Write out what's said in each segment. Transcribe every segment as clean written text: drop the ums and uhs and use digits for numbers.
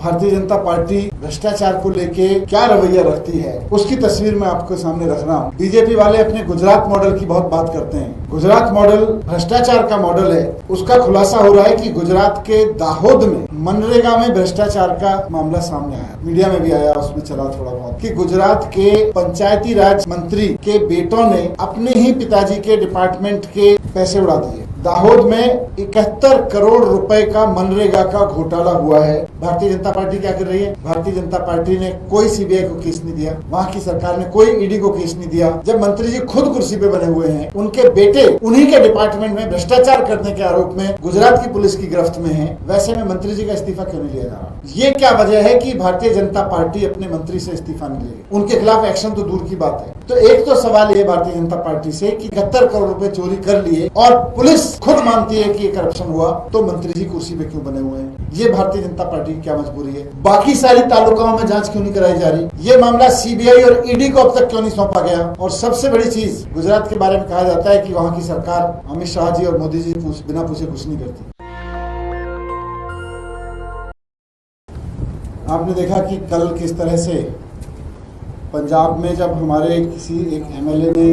Bharatiya Janata party भ्रष्टाचार को लेके क्या रवैया रखती है उसकी तस्वीर मैं आपके सामने रख रहा हूँ। बीजेपी वाले अपने गुजरात मॉडल की बहुत बात करते हैं। गुजरात मॉडल भ्रष्टाचार का मॉडल है। उसका खुलासा हो रहा है कि गुजरात के दाहोद में मनरेगा में भ्रष्टाचार का मामला सामने आया, मीडिया में भी आया, उसमें चला थोड़ा बहुत कि गुजरात के पंचायती राज मंत्री के बेटों ने अपने ही पिताजी के डिपार्टमेंट के पैसे उड़ा दिए। दाहोद में 71 करोड़ रुपए का मनरेगा का घोटाला हुआ है। भारतीय जनता पार्टी क्या कर रही है? भारतीय जनता पार्टी ने कोई सीबीआई को केस नहीं दिया, वहाँ की सरकार ने कोई ईडी को केस नहीं दिया। जब मंत्री जी खुद कुर्सी पे बने हुए हैं, उनके बेटे उन्हीं के डिपार्टमेंट में भ्रष्टाचार करने के आरोप में गुजरात की पुलिस की गिरफ्त में है, वैसे में मंत्री जी का इस्तीफा क्यों नहीं लिया जा रहा? ये क्या वजह है कि भारतीय जनता पार्टी अपने मंत्री से इस्तीफा नहीं लेगी? उनके खिलाफ एक्शन तो दूर की बात है। तो एक तो सवाल ये भारतीय जनता पार्टी से कि 71 करोड़ रुपए चोरी कर लिए और पुलिस खुद मानती है कि ये करप्शन हुआ, तो मंत्री जी कुर्सी पे क्यों बने हुए हैं? ये भारतीय जनता पार्टी की क्या मजबूरी है? बाकी सारी तालुकाओं में जांच क्यों नहीं कराई जा रही? ये मामला सीबीआई और ईडी को अब तक क्यों नहीं सौंपा गया? और सबसे बड़ी चीज, गुजरात के बारे में कहा जाता है कि वहाँ की सरकार अमित शाह जी और मोदी जी बिना पूछे कुछ नहीं करती। आपने देखा कि कल किस तरह से पंजाब में जब हमारे किसी एक एमएलए ने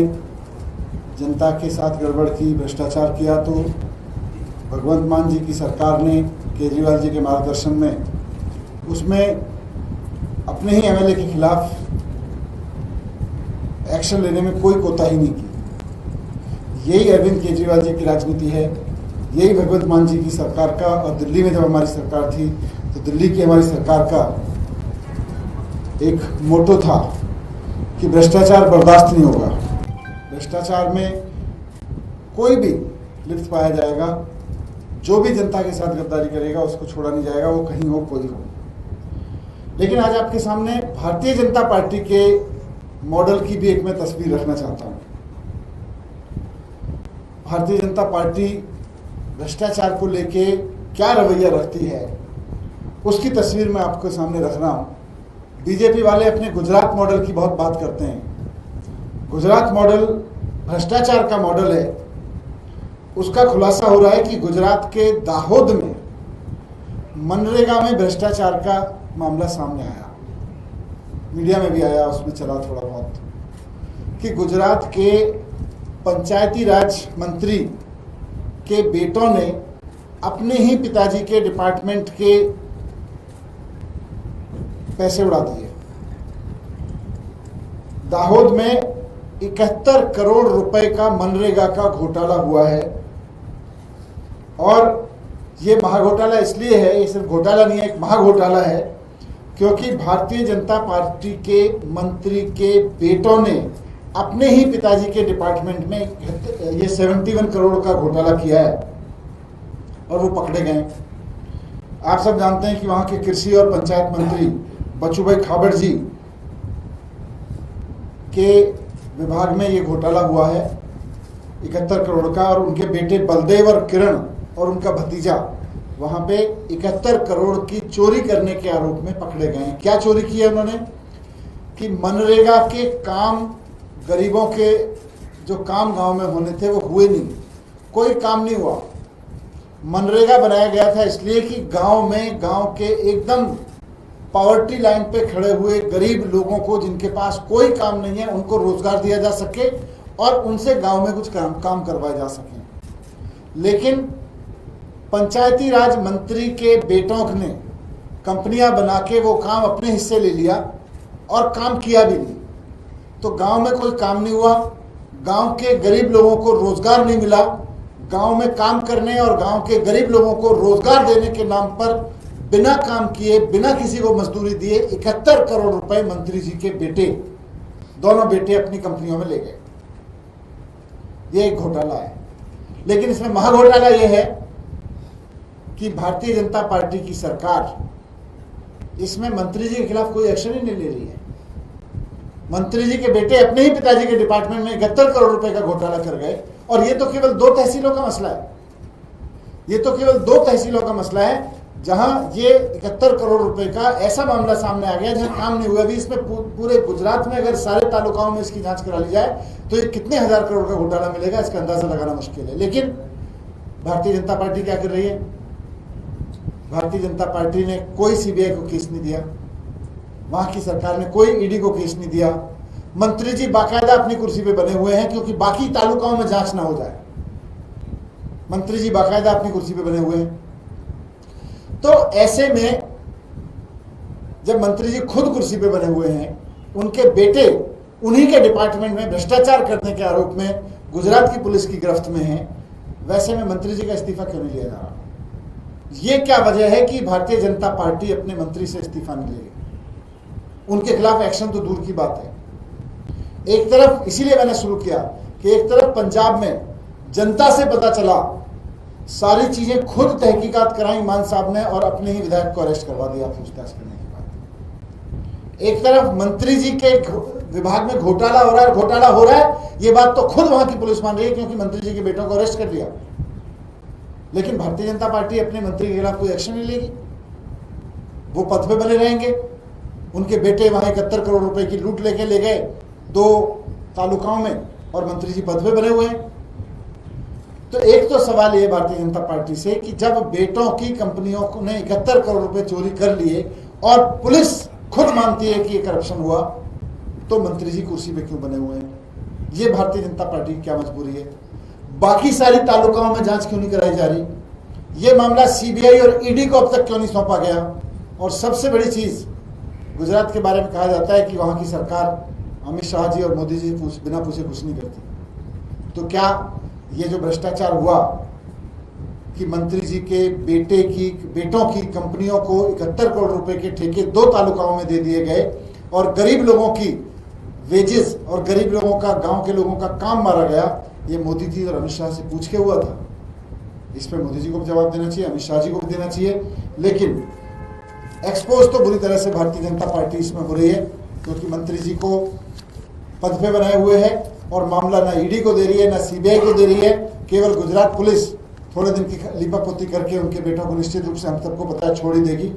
जनता के साथ गड़बड़ की, भ्रष्टाचार किया, तो भगवंत मान जी की सरकार ने केजरीवाल जी के मार्गदर्शन में उसमें अपने ही एमएलए के खिलाफ एक्शन लेने में कोई कोताही नहीं की। यही अरविंद केजरीवाल जी की राजनीति है, यही भगवंत मान जी की सरकार का। और दिल्ली में जब हमारी सरकार थी तो दिल्ली की हमारी सरकार का एक मोटो था कि भ्रष्टाचार बर्दाश्त नहीं होगा, भ्रष्टाचार में कोई भी लिप्त पाया जाएगा, जो भी जनता के साथ गद्दारी करेगा उसको छोड़ा नहीं जाएगा, वो कहीं हो कोई हो। लेकिन आज आपके सामने भारतीय जनता पार्टी के मॉडल की भी एक मैं तस्वीर रखना चाहता हूँ। भारतीय जनता पार्टी भ्रष्टाचार को लेके क्या रवैया रखती है उसकी तस्वीर मैं आपके सामने रख रहा हूँ। बीजेपी वाले अपने गुजरात मॉडल की बहुत बात करते हैं। गुजरात मॉडल भ्रष्टाचार का मॉडल है। उसका खुलासा हो रहा है कि गुजरात के दाहोद में मनरेगा में भ्रष्टाचार का मामला सामने आया, मीडिया में भी आया, उसमें चला थोड़ा बहुत कि गुजरात के पंचायती राज मंत्री के बेटों ने अपने ही पिताजी के डिपार्टमेंट के पैसे उड़ा दिए। दाहोद में 71 करोड़ रुपए का मनरेगा का घोटाला हुआ है। और ये महाघोटाला इसलिए है, ये सिर्फ घोटाला नहीं है, एक महाघोटाला है, क्योंकि भारतीय जनता पार्टी के मंत्री के बेटों ने अपने ही पिताजी के डिपार्टमेंट में ये 71 करोड़ का घोटाला किया है और वो पकड़े गए। आप सब जानते हैं कि वहाँ के कृषि और पंचायत मंत्री बचूभाई खाबड़ जी के विभाग में ये घोटाला हुआ है 71 करोड़ का, और उनके बेटे बलदेव और किरण और उनका भतीजा वहां पे 71 करोड़ की चोरी करने के आरोप में पकड़े गए हैं। क्या चोरी की है उन्होंने? कि मनरेगा के काम, गरीबों के जो काम गांव में होने थे वो हुए नहीं, कोई काम नहीं हुआ। मनरेगा बनाया गया था इसलिए कि गांव में, गांव के एकदम पॉवर्टी लाइन पे खड़े हुए गरीब लोगों को, जिनके पास कोई काम नहीं है, उनको रोजगार दिया जा सके और उनसे गांव में कुछ काम करवाए जा सके। लेकिन पंचायती राज मंत्री के बेटों ने कंपनियां बना के वो काम अपने हिस्से ले लिया और काम किया भी नहीं। तो गांव में कोई काम नहीं हुआ, गांव के गरीब लोगों को रोजगार नहीं मिला। गांव में काम करने और गांव के गरीब लोगों को रोजगार देने के नाम पर बिना काम किए, बिना किसी को मजदूरी दिए 71 करोड़ रुपए मंत्री जी के बेटे, दोनों बेटे अपनी कंपनियों में ले गए। ये एक घोटाला है। लेकिन इसमें महाघोटाला ये है कि भारतीय जनता पार्टी की सरकार इसमें मंत्री जी के खिलाफ कोई एक्शन ही नहीं ले रही है। मंत्री जी के बेटे अपने ही पिताजी के डिपार्टमेंट में 71 करोड़ रुपए का घोटाला कर गए, और ये तो केवल 2 तहसीलों का मसला है। ये तो केवल 2 तहसीलों का मसला है जहां ये 71 करोड़ रुपए का ऐसा मामला सामने आ गया जहां काम नहीं हुआ। अभी इसमें पूरे गुजरात में अगर सारे तालुकाओं में इसकी जांच करा ली जाए तो ये कितने हजार करोड़ का घोटाला मिलेगा, इसका अंदाजा लगाना मुश्किल है। लेकिन भारतीय जनता पार्टी क्या कर रही है? भारतीय जनता पार्टी ने कोई सीबीआई को केस नहीं दिया, वहां की सरकार ने कोई ईडी को केस नहीं दिया। मंत्री जी बाकायदा अपनी कुर्सी पे बने हुए हैं क्योंकि बाकी तालुकाओं में जांच ना हो जाए। मंत्री जी बाकायदा अपनी कुर्सी पे बने हुए हैं। तो ऐसे में जब मंत्री जी खुद कुर्सी पे बने हुए हैं, उनके बेटे उन्हीं के डिपार्टमेंट में भ्रष्टाचार करने के आरोप में गुजरात की पुलिस की गिरफ्त में है, वैसे में मंत्री जी का इस्तीफा क्यों नहीं लिया जा रहा? ये क्या वजह है कि भारतीय जनता पार्टी अपने मंत्री से इस्तीफा नहीं लेगी? उनके खिलाफ एक्शन तो दूर की बात है। एक तरफ इसीलिए मैंने शुरू किया कि एक तरफ पंजाब में जनता से पता चला, सारी चीजें खुद तहकीकात कराई मान साहब ने और अपने ही विधायक को अरेस्ट करवा दिया पूछताछ करने के बाद। एक तरफ मंत्री जी के विभाग में घोटाला हो रहा है, ये बात तो खुद वहां की पुलिस मान रही है क्योंकि मंत्री जी के बेटों को अरेस्ट कर लिया। लेकिन भारतीय जनता पार्टी अपने मंत्री के खिलाफ कोई एक्शन नहीं लेगी, वो पद पे बने रहेंगे। उनके बेटे वहां 71 करोड़ रुपए की लूट लेके ले गए 2 तालुकाओं में और मंत्री जी पद पे बने हुए हैं। तो एक तो सवाल ये भारतीय जनता पार्टी से कि जब बेटों की कंपनियों ने 71 करोड़ रुपए चोरी कर लिए और पुलिस खुद मानती है कि ये करप्शन हुआ, तो मंत्री जी कुर्सी पे क्यों बने हुए हैं? ये भारतीय जनता पार्टी की क्या मजबूरी है? बाकी सारी तालुकाओं में जांच क्यों नहीं कराई जा रही? ये मामला सीबीआई और ईडी को अब तक क्यों नहीं सौंपा गया? और सबसे बड़ी चीज, गुजरात के बारे में कहा जाता है कि वहां की सरकार अमित शाह जी और मोदी जी बिना पूछे कुछ नहीं करती। तो क्या ये जो भ्रष्टाचार हुआ कि मंत्री जी के बेटों की कंपनियों को 71 करोड़ रुपए के ठेके 2 तालुकाओं में दे दिए गए और गरीब लोगों की वेजेस और गरीब लोगों का, गांव के लोगों का काम मारा गया, ये मोदी जी और अमित शाह से पूछ के हुआ था? इस पर मोदी जी को भी जवाब देना चाहिए, अमित शाह जी को भी देना चाहिए। लेकिन एक्सपोज तो बुरी तरह से भारतीय जनता पार्टी इसमें हो रही है क्योंकि मंत्री जी को पद पे बनाए हुए है और मामला ना ईडी को दे रही है ना सीबीआई को दे रही है। केवल गुजरात पुलिस थोड़े दिन की लीपापोती करके उनके बेटों को निश्चित रूप से हम सबको पता है छोड़ ही देगी।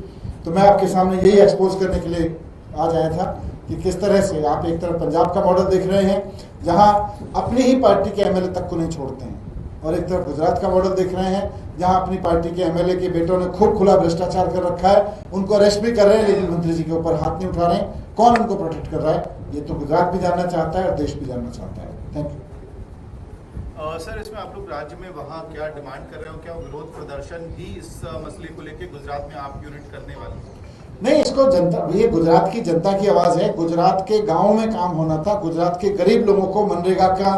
तो मैं आपके सामने यही एक्सपोज करने के लिए आज आया था कि किस तरह से आप एक तरफ पंजाब का मॉडल देख रहे हैं जहां अपनी ही पार्टी के एमएलए तक को नहीं छोड़ते हैं, और एक तरफ गुजरात का मॉडल देख रहे हैं जहां अपनी पार्टी के एमएलए के बेटों ने खूब खुला भ्रष्टाचार कर रखा है, उनको अरेस्ट भी कर रहे हैं लेकिन मंत्री जी के ऊपर हाथ नहीं उठा रहे हैं। कौन उनको प्रोटेक्ट कर रहा है? ये तो गुजरात भी जानना चाहता है और देश भी जानना चाहता है। Thank you. सर, इसमें आप लोग राज्य में वहाँ क्या डिमांड कर रहे हो? क्या विरोध प्रदर्शन भी इस मसले को लेकर गुजरात में आप यूनिट करने वाले? नहीं, इसको जनता, ये गुजरात की जनता की आवाज है। गुजरात के गाँव में काम होना था, गुजरात के गरीब लोगों को मनरेगा का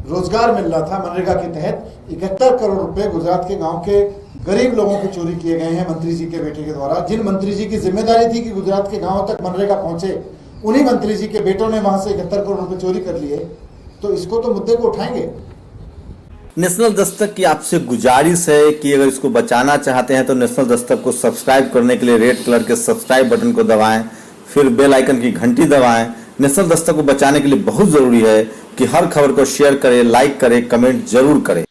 रोजगार मिल रहा था। मनरेगा के तहत 71 करोड़ रुपए गुजरात के गांव के गरीब लोगों को चोरी किए गए हैं मंत्री जी के बेटे के द्वारा। जिन मंत्री जी की जिम्मेदारी थी कि गुजरात के गांव तक मनरेगा पहुंचे, उन्हीं मंत्री जी के बेटों ने वहां से 71 करोड़ रुपए चोरी कर लिए। तो इसको तो मुद्दे को उठाएंगे। नेशनल दस्तक की आपसे गुजारिश है कि अगर इसको बचाना चाहते हैं तो नेशनल दस्तक को सब्सक्राइब करने के लिए रेड कलर के सब्सक्राइब बटन को दबाएं, फिर बेल आइकन की घंटी दबाएं। नेशनल दस्तक को बचाने के लिए बहुत जरूरी है कि हर खबर को शेयर करें, लाइक करें, कमेंट जरूर करें।